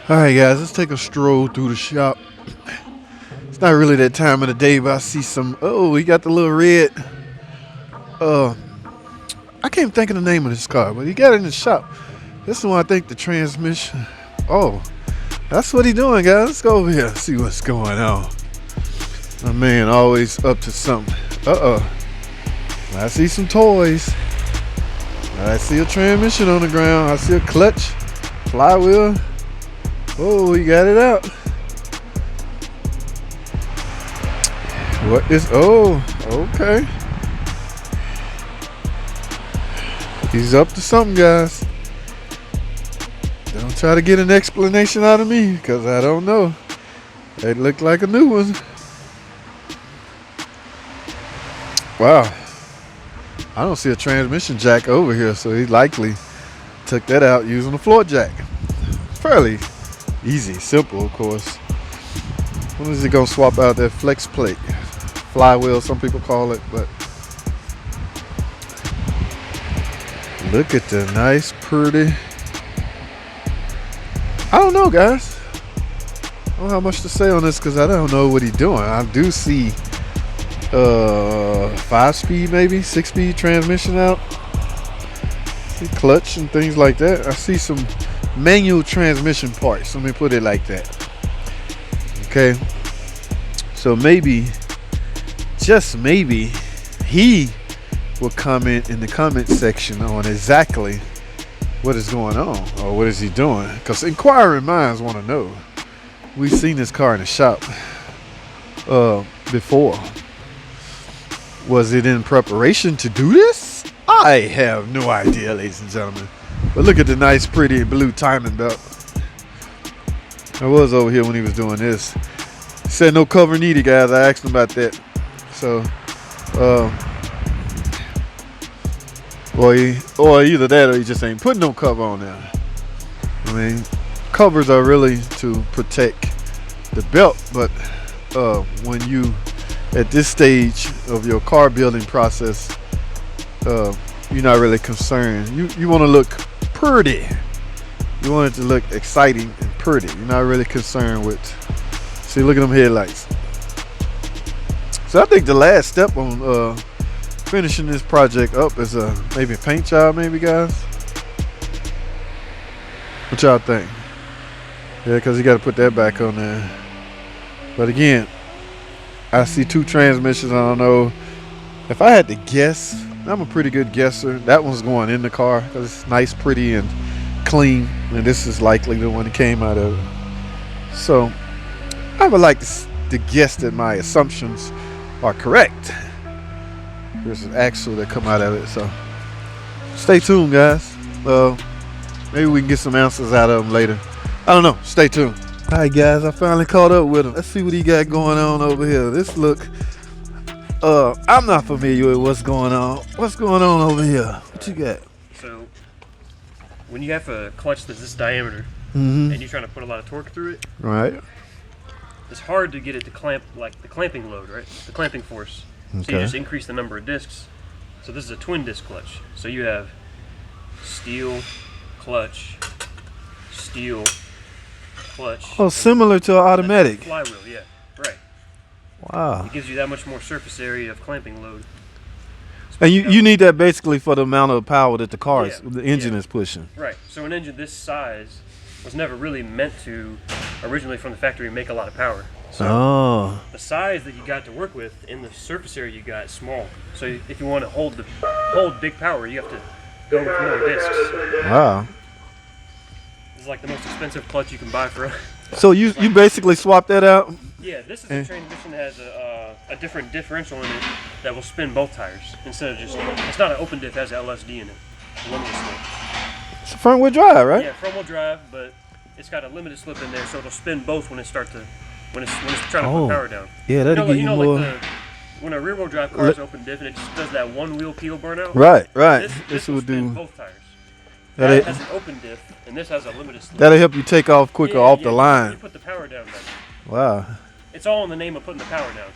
All right, guys, let's take a stroll through the shop. It's not really that time of the day, but I see some. Oh, he got the little red. I can't think of the name of this car, but he got it in the shop. This is one I think the transmission. Oh, that's what he doing, guys. Let's go over here and see what's going on. My man always up to something. I see some toys. I see a transmission on the ground. I see a clutch, flywheel. Oh, he got it out. What is, oh, okay. He's up to something, guys. Don't try to get an explanation out of me, because I don't know. It looked like a new one. Wow. I don't see a transmission jack over here, so he likely took that out using a floor jack. Fairly easy, simple, of course. When is he gonna swap out that flex plate? Flywheel, some people call it, but look at the nice, pretty. I don't know, guys. I don't have much to say on this because I don't know what he's doing. I do see 5-speed, maybe 6-speed transmission out. See clutch and things like that. I see some manual transmission parts. Let me put it like that. Okay. So maybe, just maybe, he will comment in the comment section on exactly what is going on or what is he doing. Because inquiring minds want to know. We've seen this car in the shop before. Was it in preparation to do this? I have no idea, ladies and gentlemen. But look at the nice, pretty blue timing belt. I was over here when he was doing this. He said no cover needed, guys. I asked him about that. So, or either that or he just ain't putting no cover on there. I mean, covers are really to protect the belt, but when you at this stage of your car building process, you're not really concerned. You want to look pretty. You want it to look exciting and pretty. You're not really concerned with. See, look at them headlights. So I think the last step on finishing this project up is maybe a paint job, maybe, guys. What y'all think? Yeah, because you got to put that back on there. But again, I see 2 transmissions. I don't know. If I had to guess, I'm a pretty good guesser. That one's going in the car because it's nice, pretty, and clean. And this is likely the one that came out of it. So I would like to guess that my assumptions are correct. There's an axle that come out of it. So stay tuned, guys. Maybe we can get some answers out of them later. I don't know. Stay tuned. All right, guys, I finally caught up with him. Let's see what he got going on over here. This look, I'm not familiar with what's going on. What's going on over here? What you got? So, when you have a clutch that's this diameter, and you're trying to put a lot of torque through it, right? It's hard to get it to clamp, like the clamping load, right? The clamping force. Okay. So you just increase the number of discs. So this is a twin disc clutch. So you have steel, clutch, steel, clutch. Oh, similar to an automatic. Flywheel, yeah, right. Wow. It gives you that much more surface area of clamping load. And you need that basically for the amount of power that the engine is pushing. Right. So an engine this size was never really meant to, originally from the factory, make a lot of power. So the size that you got to work with in the surface area you got is small. So if you want to hold big power, you have to go with more discs. Wow. This is like the most expensive clutch you can buy for. So you basically swap that out? Yeah, this is a transmission that has a different differential in it that will spin both tires instead of just. It's not an open diff, it has LSD in it. Limited slip. It's a front wheel drive, right? Yeah, front wheel drive, but it's got a limited slip in there, so it'll spin both when it starts to when it's trying to put power down. Yeah, that'll give you more. Like when a rear wheel drive car is open diff and it just does that one wheel peel burnout. Right. This will do both tires. That has an open diff, and this has a limited slip. That'll help you take off quicker off the line. You put the power down better. Wow. It's all in the name of putting the power down.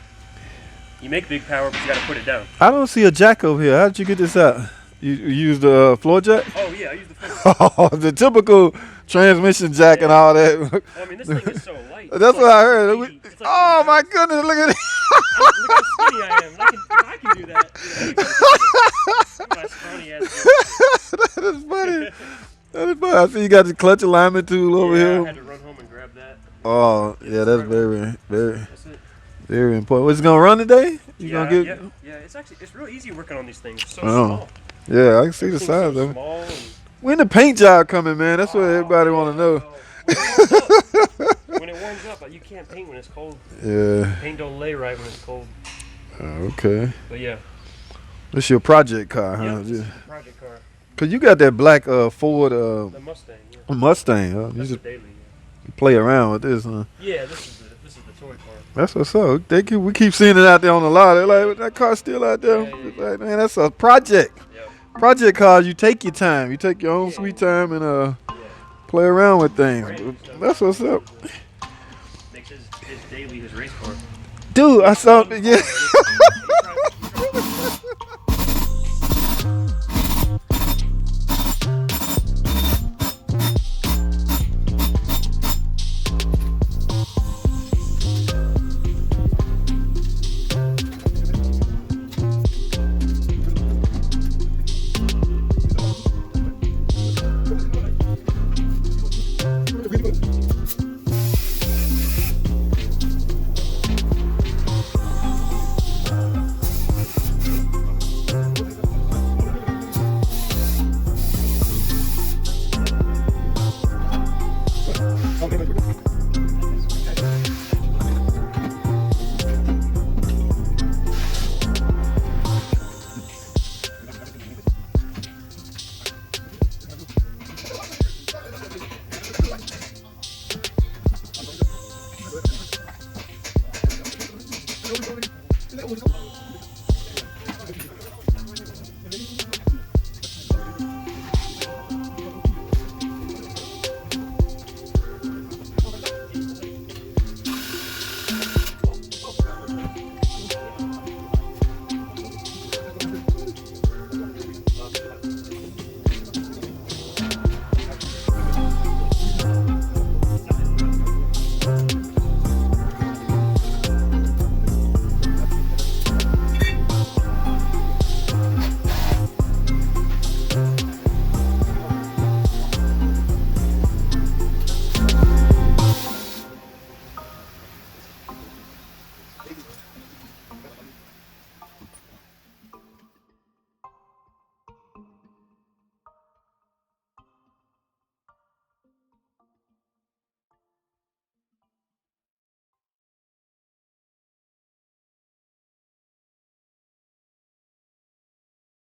You make big power, but you got to put it down. I don't see a jack over here. How did you get this out? You use the floor jack? Oh yeah, I use the floor. Oh, the typical transmission jack and all that. Well, I mean, this thing is so light. That's what I heard. It's like Oh 80 my pounds. goodness! Look at it. Look how skinny I am. If I can do that, look at my scrawny ass. That is funny. That is funny. I see you got the clutch alignment tool over Yeah, here. I had to run home and grab that. Oh, yeah, that's very, very, That's it. very important. What's it gonna run today? You gonna get? Yeah. It's real easy working on these things. It's so Oh. small. Yeah, I can see the Everything's size so of it. small and When the paint job coming, man? That's what everybody want to know. When it warms up, you can't paint when it's cold. Yeah. Paint don't lay right when it's cold. Okay. But yeah. This your project car, huh? Yeah, this is Yeah. the project car. Cause you got that black Ford The Mustang. Yeah. Mustang. Huh? You That's just the daily. play around with this, huh? Yeah, this is the toy car. That's what's up. We keep seeing it out there on the lot. They're like, that car's still out there. Yeah. It's like, man, that's a project. Yeah. Project cars, you take your time. You take your own sweet time and play around with things. That's what's up. Makes his daily his race car. Dude, I saw yeah.